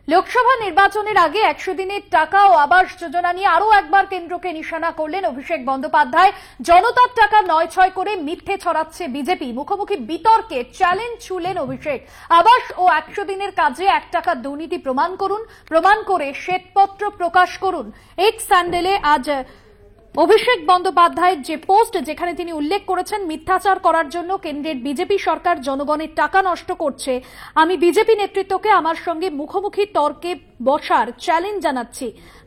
লোকসভা নির্বাচনের আগে 100 দিনের টাকা ও আবাস যোজনা নিয়ে আরো একবার কেন্দ্রকে নিশানা করলেন অভিষেক বন্দ্যোপাধ্যায়। জনতার টাকা নয় ছয় করে মিথ্যে ছড়াচ্ছে বিজেপি, মুখোমুখি বিতর্কে চ্যালেঞ্জ ছুড়লেন অভিষেক। আবাস ও 100 দিনের কাজে 1 টাকা দুর্নীতি প্রমাণ করুন, প্রমাণ করে শ্বেতপত্র প্রকাশ করুন। এক্স হ্যান্ডেলে আজ অভিষেক বন্দ্যোপাধ্যায়ের যে পোস্ট, যেখানে তিনি উল্লেখ করেছেন মিথ্যাচার করার জন্য কেন্দ্রের বিজেপি সরকার জনগণের টাকা নষ্ট করছে। আমি বিজেপি নেতৃত্বকে আমার সঙ্গে মুখোমুখি তর্কে বসার চ্যালেঞ্জ জানাচ্ছি।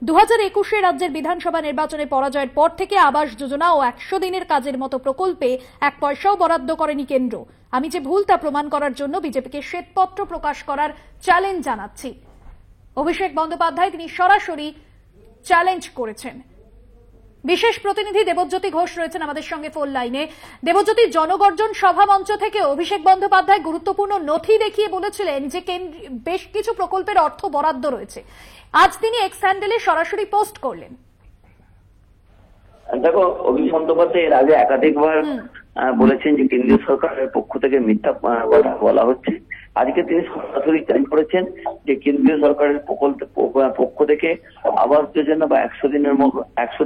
2021 রাজ্যের বিধানসভা নির্বাচনে পরাজয়ের পর থেকে আবাস যোজনা ও 100 দিনের কাজের মতো প্রকল্পে 1 পয়সাও বরাদ্দ করেনি কেন্দ্র। আমি যে ভুল তা প্রমাণ করার জন্য বিজেপিকে শ্বেতপত্র প্রকাশ করার চ্যালেঞ্জ জানাচ্ছি। অভিষেক বন্দ্যোপাধ্যায় তিনি সরাসরি চ্যালেঞ্জ করেছেন। বিশেষ প্রতিনিধি দেবজ্যোতি ঘোষ রয়েছেন আমাদের সঙ্গে ফোন লাইনে। দেবজ্যোতি, জনগর্জন সভা মঞ্চ থেকে অভিষেক বন্দ্যোপাধ্যায় গুরুত্বপূর্ণ নথি দেখিয়ে বলেছিলেন যে বেশ কিছু প্রকল্পের অর্থ বরাদ্দ রয়েছে। আজ তিনি এক্স হ্যান্ডেলে সরাসরি পোস্ট করলেন। দেখো, অভিষেক বন্দ্যোপাধ্যায় এর আগে একাধিকবার বলেছেন যে কেন্দ্রীয় সরকারের পক্ষ থেকে মিথ্যা কথা বলা হচ্ছে। আজকে তিনি সরাসরি চ্যালেঞ্জ করেছেন যে কেন্দ্রীয় সরকারের পক্ষ থেকে আবাস যোজনা বা 100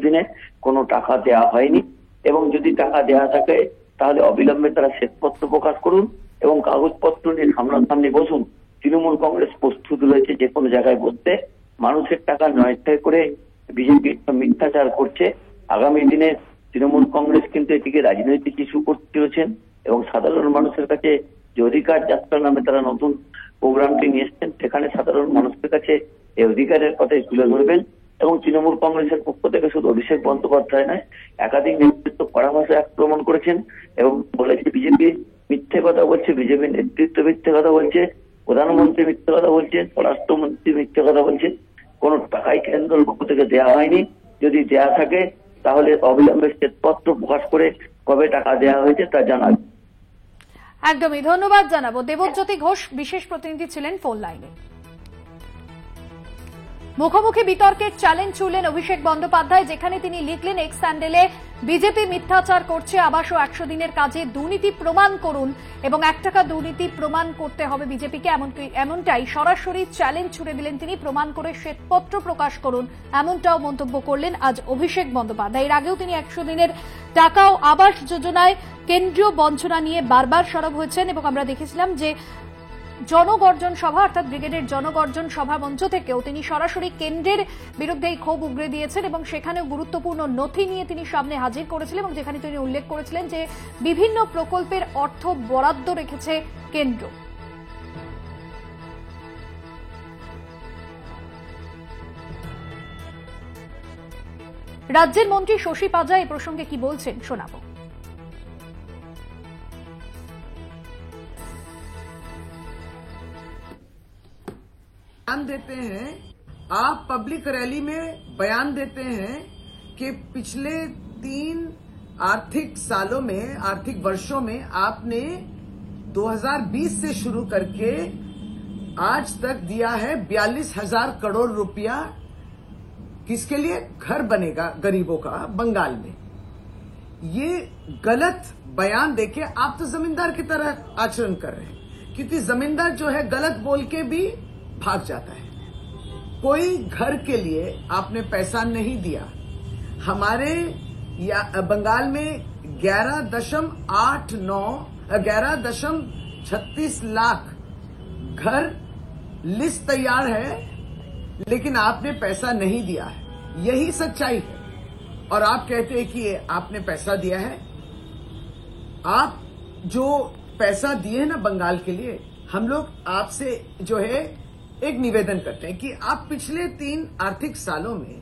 দিনে কোনো টাকা দেওয়া হয়নি, এবং যদি টাকা দেওয়া থাকে তাহলে অবিলম্বে তারা শ্বেতপত্র প্রকাশ করুন এবং কাগজপত্র নিয়ে সামনাসামনি বসুন। তৃণমূল কংগ্রেস প্রস্তুত রয়েছে যে কোনো জায়গায় বসতে। মানুষের টাকা নয় করে বিজেপি মিথ্যাচার করছে। আগামী দিনে তৃণমূল কংগ্রেস কিন্তু এটিকে রাজনৈতিক ইস্যু করতে চলেছেন এবং সাধারণ মানুষের কাছে যে অধিকার যাত্রা নামে তারা নতুন প্রোগ্রামটি নিয়ে এসছেন, সেখানে সাধারণ মানুষের কাছে এই অধিকারের কথাই তুলে ধরবেন। এবং তৃণমূল কংগ্রেসের পক্ষ থেকে শুধু অভিষেক বন্দ্যোপাধ্যায় নয়, একাধিক নেতৃত্ব কড়া ভাষায় আক্রমণ করেছেন এবং বলেছে বিজেপি মিথ্যে কথা বলছে, বিজেপি নেতৃত্ব মিথ্যে কথা বলছে, প্রধানমন্ত্রী মিথ্যে কথা বলছেন, স্বরাষ্ট্রমন্ত্রী মিথ্যে কথা বলছেন। কোনো টাকাই কেন্দ্রের পক্ষ থেকে দেওয়া হয়নি। যদি দেওয়া থাকে তাহলে অবিলম্বে শ্বেতপত্র প্রকাশ করে কবে টাকা দেওয়া হয়েছে তা জানাবে। একদমই ধন্যবাদ জানাবো। দেবজ্যোতি ঘোষ বিশেষ প্রতিনিধি ছিলেন ফোন লাইনে। মুখোমুখি বিতর্কের চ্যালেঞ্জ ছুড়লেন অভিষেক বন্দ্যোপাধ্যায়, যেখানে তিনি লিখলেন এক্স হ্যান্ডেলে বিজেপি মিথ্যাচার করছে, আবাস ও 100 দিনের কাজে দুর্নীতি প্রমাণ করুন এবং 1 টাকা দুর্নীতি প্রমাণ করতে হবে বিজেপিকে। এমনটাই সরাসরি চ্যালেঞ্জ ছুড়ে দিলেন তিনি, প্রমাণ করে শ্বেতপত্র প্রকাশ করুন, এমনটাও মন্তব্য করলেন আজ অভিষেক বন্দ্যোপাধ্যায়। এর আগেও তিনি 100 দিনের টাকা ও আবাস যোজনায় কেন্দ্রীয় বঞ্চনা নিয়ে বারবার সরব হয়েছেন এবং আমরা দেখেছিলাম যে জনগর্জন সভা অর্থাৎ ব্রিগেডের জনগর্জন সভা মঞ্চ থেকেও তিনি সরাসরি কেন্দ্রের বিরুদ্ধে ক্ষোভ উগরে দিয়েছেন এবং সেখানেও গুরুত্বপূর্ণ নথি নিয়ে তিনি সামনে হাজির করেছিলেন এবং যেখানে তিনি উল্লেখ করেছিলেন যে বিভিন্ন প্রকল্পের অর্থ বরাদ্দ রেখেছে কেন্দ্র। রাজ্যের মন্ত্রী শশী পাজা এই প্রসঙ্গে কি বলছেন শোনাবো। बयान देते हैं, आप पब्लिक रैली में बयान देते हैं कि पिछले 3 आर्थिक सालों में, आर्थिक वर्षों में आपने 2020 से शुरू करके आज तक दिया है 42,000 करोड़ रुपया। किसके लिए? घर बनेगा गरीबों का बंगाल में। ये गलत बयान देके आप तो जमींदार की तरह आचरण कर रहे हैं, क्योंकि जमींदार जो है गलत बोल के भी भाग जाता है। कोई घर के लिए आपने पैसा नहीं दिया। हमारे बंगाल में 11.36 लाख घर लिस्ट तैयार है, लेकिन आपने पैसा नहीं दिया है। यही सच्चाई है। और आप कहते हैं कि आपने पैसा दिया है। आप जो पैसा दिए ना बंगाल के लिए, हम लोग आपसे जो है एक निवेदन करते हैं कि आप पिछले 3 आर्थिक सालों में